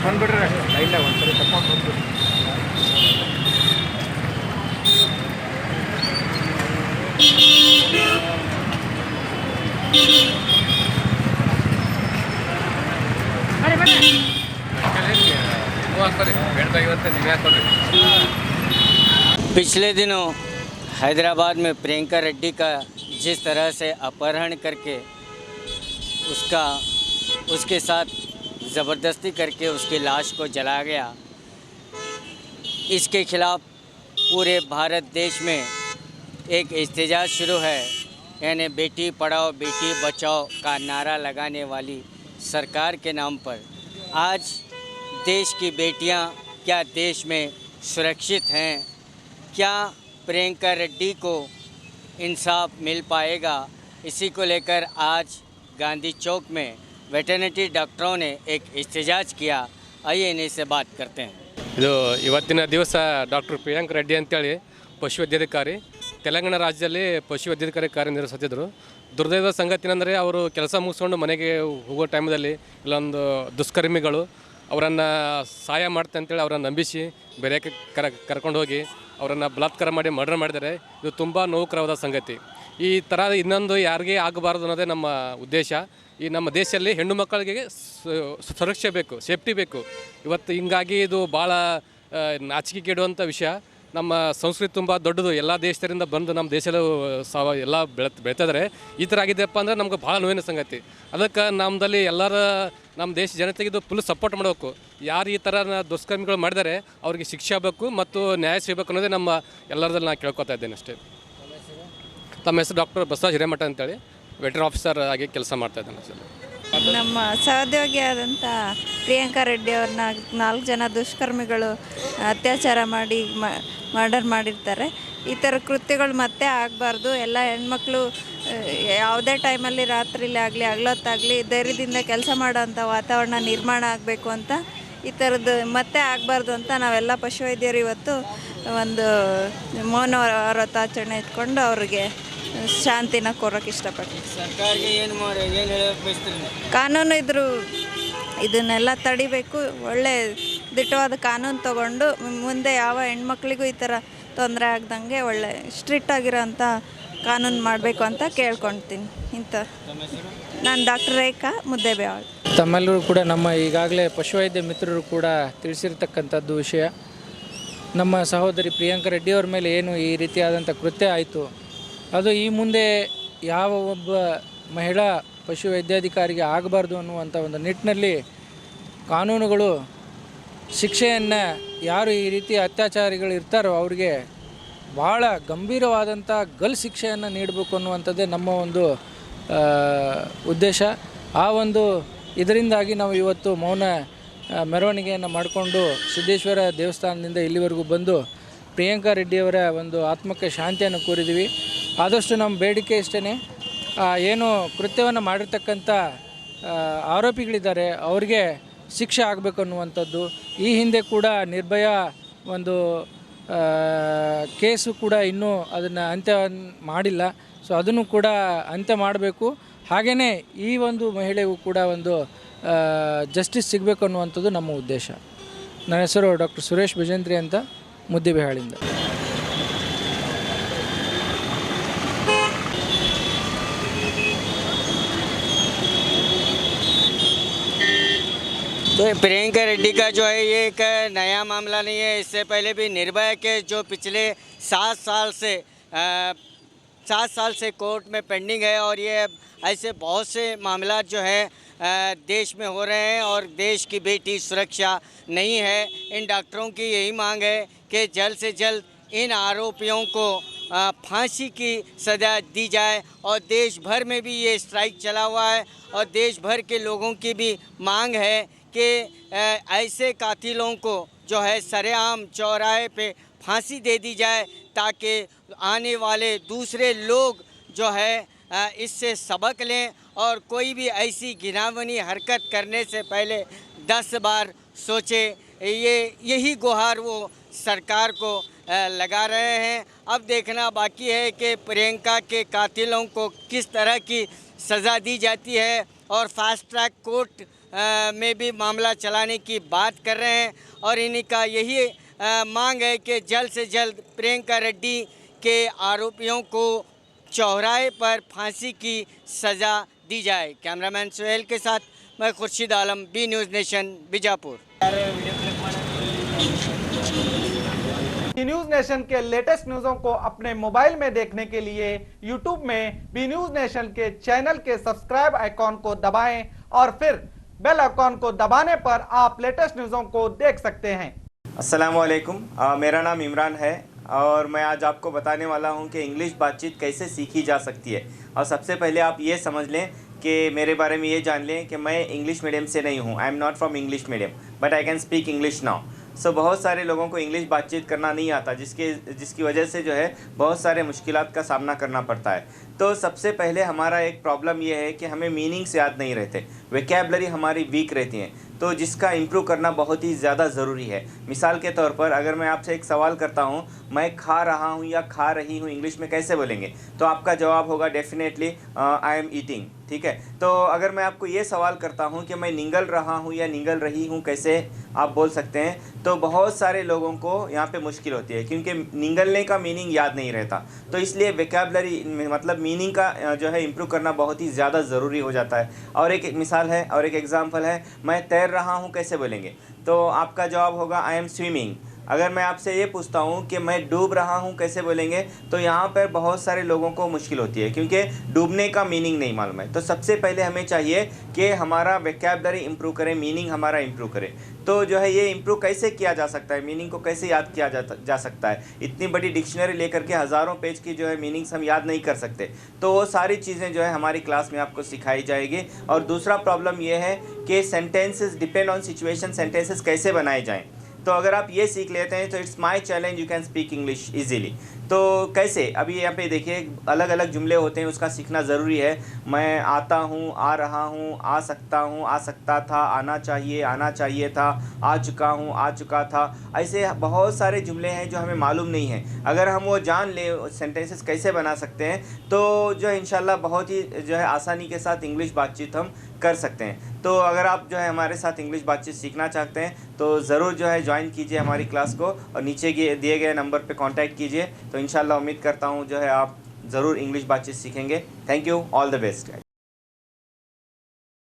ಬಂದ್ಬಿಡ್ರಿ ಲೈನ್ದಾಗ ಒಂದ್ಸರಿ ತಗೊಂಡು ಬಂದ್ಬಿಡ್ರಿ. पिछले दिनों हैदराबाद में प्रियंका रेड्डी का जिस तरह से अपहरण करके उसके साथ ज़बरदस्ती करके उसकी लाश को जलाया गया, इसके खिलाफ़ पूरे भारत देश में एक एहतजाज शुरू है। यानी बेटी पढ़ाओ बेटी बचाओ का नारा लगाने वाली सरकार के नाम पर आज देश की बेटियां क्या देश में सुरक्षित हैं? क्या प्रियंका रेड्डी को इंसाफ मिल पाएगा? इसी को लेकर आज गांधी चौक में वेटरनरी डॉक्टरों ने एक एहतजाज किया। आइए इन्हीं से बात करते हैं। ಇದು ಇವತ್ತಿನ ದಿವಸ ಡಾಕ್ಟರ್ ಪ್ರಿಯಾಂಕ ರೆಡ್ಡಿ ಅಂತೇಳಿ ಪಶುವೈದ್ಯಾಧಿಕಾರಿ ತೆಲಂಗಾಣ ರಾಜ್ಯದಲ್ಲಿ ಪಶುವೈದ್ಯಾಧಿಕಾರಿ ಕಾರ್ಯನಿರ್ವಹಿಸುತ್ತಿದ್ದರು. ದುರ್ದೈವ ಸಂಗತಿ ಅಂದರೆ ಅವರು ಕೆಲಸ ಮುಗಿಸ್ಕೊಂಡು ಮನೆಗೆ ಹೋಗೋ ಟೈಮಲ್ಲಿ ಇಲ್ಲೊಂದು ದುಷ್ಕರ್ಮಿಗಳು ಅವರನ್ನು ಸಹಾಯ ಮಾಡ್ತೆ ಅಂತೇಳಿ ಅವರನ್ನು ನಂಬಿಸಿ ಬೇರೆ ಕರ್ಕೊಂಡು ಹೋಗಿ ಅವರನ್ನು ಬಲಾತ್ಕಾರ ಮಾಡಿ ಮರ್ಡರ್ ಮಾಡಿದ್ದಾರೆ. ಇದು ತುಂಬ ನೋವುಕರವಾದ ಸಂಗತಿ. ಈ ಥರ ಇನ್ನೊಂದು ಯಾರಿಗೆ ಆಗಬಾರ್ದು ಅನ್ನೋದೇ ನಮ್ಮ ಉದ್ದೇಶ. ಈ ನಮ್ಮ ದೇಶದಲ್ಲಿ ಹೆಣ್ಣು ಮಕ್ಕಳಿಗೆ ಸುರಕ್ಷೆ ಬೇಕು, ಸೇಫ್ಟಿ ಬೇಕು. ಇವತ್ತು ಹಿಂಗಾಗಿ ಇದು ಭಾಳ ನಾಚಿಕೆಗೇಡುವಂಥ ವಿಷಯ. ನಮ್ಮ ಸಂಸ್ಕೃತಿ ತುಂಬ ದೊಡ್ಡದು. ಎಲ್ಲ ದೇಶದಿಂದ ಬಂದು ನಮ್ಮ ದೇಶದಲ್ಲಿ ಎಲ್ಲ ಬೆಳೀತಿದ್ದಾರೆ. ಈ ಥರ ಆಗಿದೆಯಪ್ಪ ಅಂದರೆ ನಮ್ಗೆ ಭಾಳ ನೋವಿನ ಸಂಗತಿ. ಅದಕ್ಕೆ ನಮ್ಮದಲ್ಲಿ ಎಲ್ಲರ ನಮ್ಮ ದೇಶ ಜನತೆಗೆ ಇದು ಫುಲ್ ಸಪೋರ್ಟ್ ಮಾಡಬೇಕು. ಯಾರು ಈ ಥರ ದುಷ್ಕರ್ಮಿಗಳು ಮಾಡಿದರೆ ಅವ್ರಿಗೆ ಶಿಕ್ಷೆ ಆಗಬೇಕು ಮತ್ತು ನ್ಯಾಯ ಸಿಗಬೇಕು ಅನ್ನೋದೇ ನಮ್ಮ ಎಲ್ಲರದಲ್ಲಿ ನಾನು ಕೇಳ್ಕೊತಾ ಇದ್ದೇನೆ ಅಷ್ಟೇ. ತಮ್ಮ ಹೆಸರು ಡಾಕ್ಟರ್ ಬಸವರಾಜ್ ಹಿರೇಮಠ ಅಂತೇಳಿ ವೆಟರ್ ಆಫೀಸರ್ ಆಗಿ ಕೆಲಸ ಮಾಡ್ತಾ ಇದ್ದೇನೆ ಸರ್. ನಮ್ಮ ಸಹೋದ್ಯೋಗಿಯಾದಂಥ ಪ್ರಿಯಾಂಕಾ ರೆಡ್ಡಿ ಅವ್ರನ್ನ 4 ಜನ ದುಷ್ಕರ್ಮಿಗಳು ಅತ್ಯಾಚಾರ ಮಾಡಿ ಮರ್ಡರ್ ಮಾಡಿರ್ತಾರೆ. ಈ ಥರ ಕೃತ್ಯಗಳು ಮತ್ತೆ ಆಗಬಾರ್ದು. ಎಲ್ಲ ಹೆಣ್ಮಕ್ಳು ಯಾವುದೇ ಟೈಮಲ್ಲಿ ರಾತ್ರಿಲಿ ಆಗಲಿ ಹಗಲೊತ್ತಾಗಲಿ ಧೈರ್ಯದಿಂದ ಕೆಲಸ ಮಾಡೋಂಥ ವಾತಾವರಣ ನಿರ್ಮಾಣ ಆಗಬೇಕು ಅಂತ ಈ ಥರದ್ದು ಮತ್ತೆ ಆಗಬಾರ್ದು ಅಂತ ನಾವೆಲ್ಲ ಪಶುವೈದ್ಯರು ಇವತ್ತು ಒಂದು ಮೌನ ವ್ರತಾಚರಣೆ ಇಟ್ಕೊಂಡು ಅವ್ರಿಗೆ ಶಾಂತಿನ ಕೋರೋಕ್ಕೆ ಇಷ್ಟಪಡ್ತೀನಿ. ಸರ್ಕಾರಕ್ಕೆ ಏನು ಹೇಳೋಕ್ಕೆ ಬಯಸ್ತೀರಿ? ಕಾನೂನು ಇದನ್ನೆಲ್ಲ ತಡಿಬೇಕು. ಒಳ್ಳೆ ದಿಟ್ಟವಾದ ಕಾನೂನು ತಗೊಂಡು ಮುಂದೆ ಯಾವ ಹೆಣ್ಮಕ್ಳಿಗೂ ಈ ಥರ ತೊಂದರೆ ಆಗ್ದಂಗೆ ಒಳ್ಳೆ ಸ್ಟ್ರಿಕ್ಟ್ ಆಗಿರೋಂಥ ಕಾನೂನು ಮಾಡಬೇಕು ಅಂತ ಕೇಳ್ಕೊಳ್ತೀನಿ. ನಾನು ಡಾಕ್ಟರ್ ರೇಖಾ ಮುದ್ದೇಬೇವಾಳ್. ತಮ್ಮೆಲ್ಲರೂ ಕೂಡ ನಮ್ಮ ಈಗಾಗಲೇ ಪಶುವೈದ್ಯ ಮಿತ್ರರು ಕೂಡ ತಿಳಿಸಿರ್ತಕ್ಕಂಥದ್ದು ವಿಷಯ. ನಮ್ಮ ಸಹೋದರಿ ಪ್ರಿಯಾಂಕಾ ರೆಡ್ಡಿಯವ್ರ ಮೇಲೆ ಏನು ಈ ರೀತಿಯಾದಂಥ ಕೃತ್ಯ ಆಯಿತು, ಅದು ಈ ಮುಂದೆ ಯಾವ ಒಬ್ಬ ಮಹಿಳಾ ಪಶುವೈದ್ಯಾಧಿಕಾರಿಗೆ ಆಗಬಾರ್ದು ಅನ್ನುವಂಥ ಒಂದು ನಿಟ್ಟಿನಲ್ಲಿ ಕಾನೂನುಗಳು ಶಿಕ್ಷೆಯನ್ನು ಯಾರು ಈ ರೀತಿ ಅತ್ಯಾಚಾರಿಗಳು ಇರ್ತಾರೋ ಅವ್ರಿಗೆ ಭಾಳ ಗಂಭೀರವಾದಂಥ ಗಲ್ ಶಿಕ್ಷೆಯನ್ನು ನೀಡಬೇಕು ಅನ್ನುವಂಥದ್ದೇ ನಮ್ಮ ಒಂದು ಉದ್ದೇಶ. ಆ ಒಂದು ಇದರಿಂದಾಗಿ ನಾವು ಇವತ್ತು ಮೌನ ಮೆರವಣಿಗೆಯನ್ನು ಮಾಡಿಕೊಂಡು ಸಿದ್ದೇಶ್ವರ ದೇವಸ್ಥಾನದಿಂದ ಇಲ್ಲಿವರೆಗೂ ಬಂದು ಪ್ರಿಯಾಂಕಾ ರೆಡ್ಡಿಯವರ ಒಂದು ಆತ್ಮಕ್ಕೆ ಶಾಂತಿಯನ್ನು ಕೋರಿದ್ದೀವಿ. ಆದಷ್ಟು ನಮ್ಮ ಬೇಡಿಕೆ ಇಷ್ಟೇ, ಏನು ಕೃತ್ಯವನ್ನು ಮಾಡಿರ್ತಕ್ಕಂಥ ಆರೋಪಿಗಳಿದ್ದಾರೆ ಅವ್ರಿಗೆ ಶಿಕ್ಷೆ ಆಗಬೇಕು ಅನ್ನುವಂಥದ್ದು. ಈ ಹಿಂದೆ ಕೂಡ ನಿರ್ಭಯ ಒಂದು ಕೇಸು ಕೂಡ ಇನ್ನೂ ಅದನ್ನು ಅಂತ್ಯ ಮಾಡಿಲ್ಲ. ಸೊ ಅದನ್ನು ಕೂಡ ಅಂತ್ಯ ಮಾಡಬೇಕು. ಹಾಗೆಯೇ ಈ ಒಂದು ಮಹಿಳೆಗೂ ಕೂಡ ಒಂದು ಜಸ್ಟಿಸ್ ಸಿಗಬೇಕು ಅನ್ನುವಂಥದ್ದು ನಮ್ಮ ಉದ್ದೇಶ. ನನ್ನ ಹೆಸರು ಡಾಕ್ಟರ್ ಸುರೇಶ್ ಭಜಂತ್ರಿ ಅಂತ, ಮುದ್ದೇಬಿಹಾಳಿಂದ. तो प्रियंका रेड्डी का जो है ये एक नया मामला नहीं है। इससे पहले भी निर्भया के जो पिछले 7 साल से कोर्ट में पेंडिंग है और ये ऐसे बहुत से मामला जो है देश में हो रहे हैं और देश की बेटी सुरक्षा नहीं है। इन डॉक्टरों की यही मांग है कि जल्द से जल्द इन आरोपियों को फांसी की सज़ा दी जाए और देश भर में भी ये स्ट्राइक चला हुआ है और देश भर के लोगों की भी मांग है कि ऐसे कातिलों को जो है सरेआम चौराहे पे फांसी दे दी जाए ताकि आने वाले दूसरे लोग जो है इससे सबक लें और कोई भी ऐसी घिनौनी हरकत करने से पहले 10 बार सोचे। यही गुहार वो सरकार को लगा रहे हैं। अब देखना बाकी है कि प्रियंका के कातिलों को किस तरह की सज़ा दी जाती है और फास्ट ट्रैक कोर्ट में भी मामला चलाने की बात कर रहे हैं और इन्हीं का यही मांग है कि जल्द से जल्द प्रियंका रेड्डी के आरोपियों को चौराहे पर फांसी की सज़ा दी जाए। कैमरामैन सुहेल के साथ मैं Khurshid Alam, B News Nation, Bijapur. B News Nation के लेटेस्ट न्यूज़ों को अपने मोबाइल में देखने के लिए यूट्यूब में बी न्यूज नेशन के चैनल के सब्सक्राइब आइकॉन को दबाएं और फिर बेल आइकॉन को दबाने पर आप लेटेस्ट न्यूज़ों को देख सकते हैं। अस्सलामुअलैकुम, मेरा नाम इमरान है और मैं आज आपको बताने वाला हूं कि इंग्लिश बातचीत कैसे सीखी जा सकती है। और सबसे पहले आप ये समझ लें कि मेरे बारे में ये जान लें कि मैं इंग्लिश मीडियम से नहीं हूं। I am not from English medium but I can speak English now. So बहुत सारे लोगों को इंग्लिश बातचीत करना नहीं आता, जिसकी वजह से जो है बहुत सारे मुश्किलात का सामना करना पड़ता है। तो सबसे पहले हमारा एक प्रॉब्लम ये है कि हमें मीनिंग्स याद नहीं रहते, वोकैबुलरी हमारी वीक रहती हैं, तो जिसका इम्प्रूव करना बहुत ही ज़्यादा ज़रूरी है। मिसाल के तौर पर अगर मैं आपसे एक सवाल करता हूँ, मैं खा रहा हूँ या खा रही हूँ इंग्लिश में कैसे बोलेंगे, तो आपका जवाब होगा डेफिनेटली आई एम ईटिंग। ठीक है, तो अगर मैं आपको ये सवाल करता हूँ कि मैं निगल रहा हूँ या निगल रही हूँ कैसे आप बोल सकते हैं, तो बहुत सारे लोगों को यहाँ पे मुश्किल होती है क्योंकि निगलने का मीनिंग याद नहीं रहता। तो इसलिए वोकैबुलरी मतलब मीनिंग का जो है इम्प्रूव करना बहुत ही ज़्यादा ज़रूरी हो जाता है। और एक मिसाल है और एक एग्जांपल है, मैं तैर रहा हूँ कैसे बोलेंगे, तो आपका जवाब होगा आई एम स्विमिंग। अगर मैं आपसे ये पूछता हूँ कि मैं डूब रहा हूँ कैसे बोलेंगे, तो यहाँ पर बहुत सारे लोगों को मुश्किल होती है क्योंकि डूबने का मीनिंग नहीं मालूम है। तो सबसे पहले हमें चाहिए कि हमारा वोकैबुलरी इम्प्रूव करें, मीनिंग हमारा इम्प्रूव करें। तो जो है ये इम्प्रूव कैसे किया जा सकता है, मीनिंग को कैसे याद किया जा सकता है। इतनी बड़ी डिक्शनरी लेकर के हज़ारों पेज की जो है मीनिंग्स हम याद नहीं कर सकते, तो वो सारी चीज़ें जो है हमारी क्लास में आपको सिखाई जाएगी। और दूसरा प्रॉब्लम ये है कि sentences depend on situation, sentences कैसे बनाए जाएँ। तो अगर आप ये सीख लेते हैं तो it's my challenge, you can speak English easily. तो कैसे, अभी यहाँ पे देखिए अलग अलग जुमले होते हैं, उसका सीखना ज़रूरी है। मैं आता हूँ, आ रहा हूँ, आ सकता हूँ, आ सकता था, आना चाहिए था, आ चुका हूँ, आ चुका था। ऐसे बहुत सारे जुमले हैं जो हमें मालूम नहीं है। अगर हम वो जान ले सेंटेंसेस कैसे बना सकते हैं, तो जो है इंशाल्लाह बहुत ही जो है आसानी के साथ इंग्लिश बातचीत हम कर सकते हैं। तो अगर आप जो है हमारे साथ इंग्लिश बातचीत सीखना चाहते हैं तो ज़रूर जो है ज्वाइन कीजिए हमारी क्लास को और नीचे दिए गए नंबर पे कांटेक्ट कीजिए। तो इंशाल्लाह उम्मीद करता हूँ जो है आप ज़रूर इंग्लिश बातचीत सीखेंगे। Thank you, all the best.